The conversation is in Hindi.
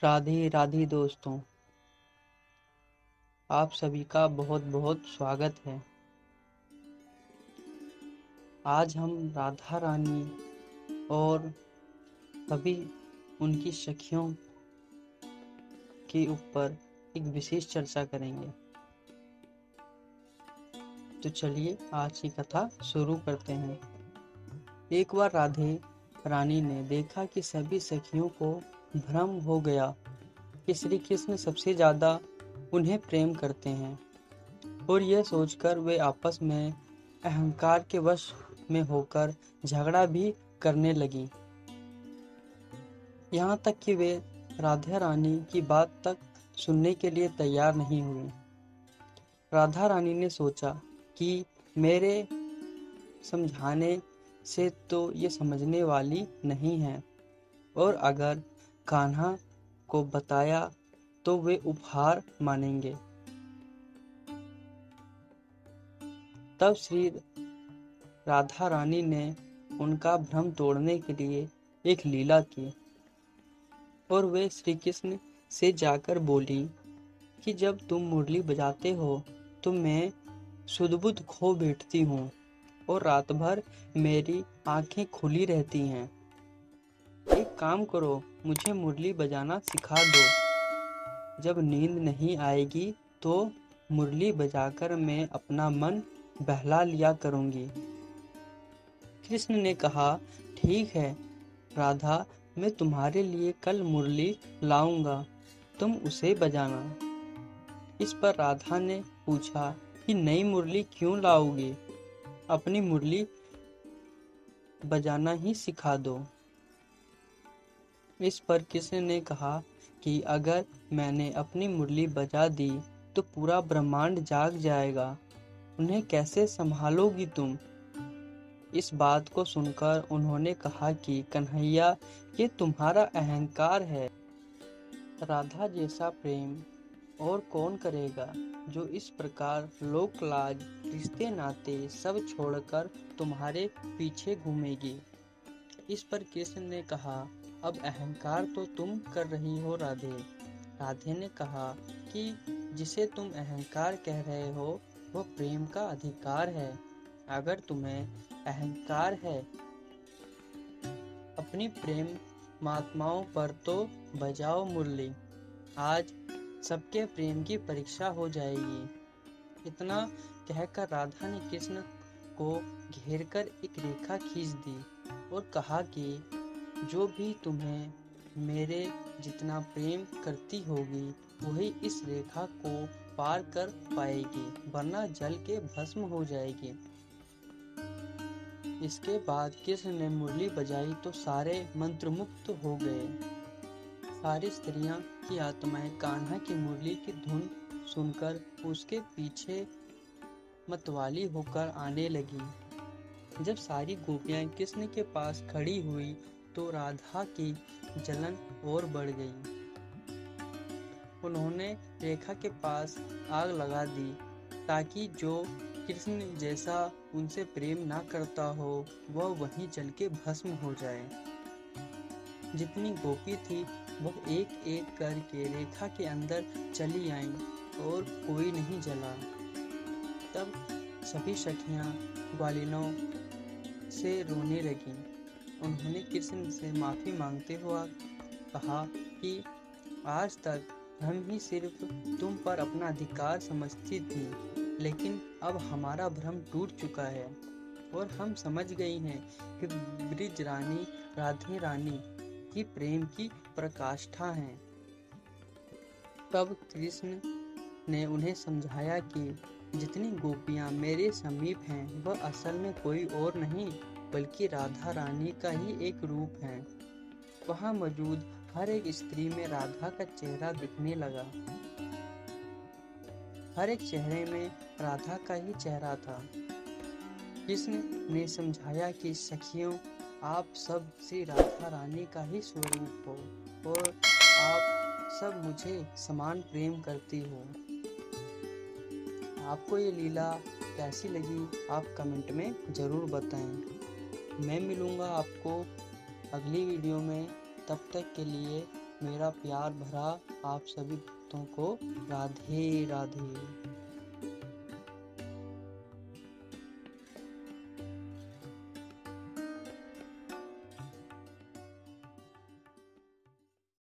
राधे राधे दोस्तों, आप सभी का बहुत बहुत स्वागत है। आज हम राधा रानी और सभी उनकी सखियों के ऊपर एक विशेष चर्चा करेंगे। तो चलिए आज की कथा शुरू करते हैं। एक बार राधे रानी ने देखा कि सभी सखियों को भ्रम हो गया कि श्री कृष्ण सबसे ज्यादा उन्हें प्रेम करते हैं, और यह सोचकर वे आपस में अहंकार के वश में होकर झगड़ा भी करने लगी। यहाँ तक कि वे राधा रानी की बात तक सुनने के लिए तैयार नहीं हुई। राधा रानी ने सोचा कि मेरे समझाने से तो ये समझने वाली नहीं है, और अगर कान्हा को बताया तो वे उपहार मानेंगे। तब श्री राधा रानी ने उनका भ्रम तोड़ने के लिए एक लीला की, और वे श्री कृष्ण से जाकर बोली कि जब तुम मुरली बजाते हो तो मैं सुध-बुध खो बैठती हूँ और रात भर मेरी आंखें खुली रहती हैं। एक काम करो, मुझे मुरली बजाना सिखा दो। जब नींद नहीं आएगी तो मुरली बजाकर मैं अपना मन बहला लिया करूंगी। कृष्ण ने कहा, ठीक है राधा, मैं तुम्हारे लिए कल मुरली लाऊंगा, तुम उसे बजाना। इस पर राधा ने पूछा कि नई मुरली क्यों लाओगी, अपनी मुरली बजाना ही सिखा दो। इस पर कृष्ण ने कहा कि अगर मैंने अपनी मुरली बजा दी तो पूरा ब्रह्मांड जाग जाएगा, उन्हें कैसे संभालोगी तुम। इस बात को सुनकर उन्होंने कहा कि कन्हैया, ये तुम्हारा अहंकार है। राधा जैसा प्रेम और कौन करेगा, जो इस प्रकार लोक लाज रिश्ते नाते सब छोड़कर तुम्हारे पीछे घूमेगी। इस पर कृष्ण ने कहा, अब अहंकार तो तुम कर रही हो राधे। राधे ने कहा कि जिसे तुम अहंकार कह रहे हो वह प्रेम का अधिकार है। अगर तुम्हें अहंकार है अपनी प्रेम महात्माओं पर तो बजाओ मुरली, आज सबके प्रेम की परीक्षा हो जाएगी। इतना कहकर राधा ने कृष्ण को घेरकर एक रेखा खींच दी और कहा कि जो भी तुम्हें मेरे जितना प्रेम करती होगी वही इस रेखा को पार कर पाएगी, वरना जल के भस्म हो जाएगी। इसके बाद कृष्ण ने मुरली बजाई तो सारे मंत्रमुग्ध हो गए। सारी स्त्रियां की आत्माएं कान्हा की मुरली की धुन सुनकर उसके पीछे मतवाली होकर आने लगी। जब सारी गोपियां कृष्ण के पास खड़ी हुई तो राधा की जलन और बढ़ गई। उन्होंने रेखा के पास आग लगा दी ताकि जो कृष्ण जैसा उनसे प्रेम ना करता हो वह वहीं जल के भस्म हो जाए। जितनी गोपी थी वह एक एक करके रेखा के अंदर चली आईं और कोई नहीं जला। तब सभी सखियां ग्वालिनों से रोने लगीं। उन्होंने कृष्ण से माफी मांगते हुए कहा कि आज तक हम ही सिर्फ तुम पर अपना अधिकार समझती थी, लेकिन अब हमारा भ्रम टूट चुका है और हम समझ गई हैं कि ब्रिज रानी राधे रानी की प्रेम की प्रकाष्ठा हैं। तब कृष्ण ने उन्हें समझाया कि जितनी गोपियां मेरे समीप हैं वह असल में कोई और नहीं बल्कि राधा रानी का ही एक रूप है। वहां मौजूद हर एक स्त्री में राधा का चेहरा दिखने लगा। हर एक चेहरे में राधा का ही चेहरा था। कृष्ण ने समझाया कि सखियों, आप सब श्री राधा रानी का ही स्वरूप हो और आप सब मुझे समान प्रेम करती हो। आपको ये लीला कैसी लगी आप कमेंट में ज़रूर बताएं। मैं मिलूँगा आपको अगली वीडियो में, तब तक के लिए मेरा प्यार भरा आप सभी भक्तों को राधे राधे।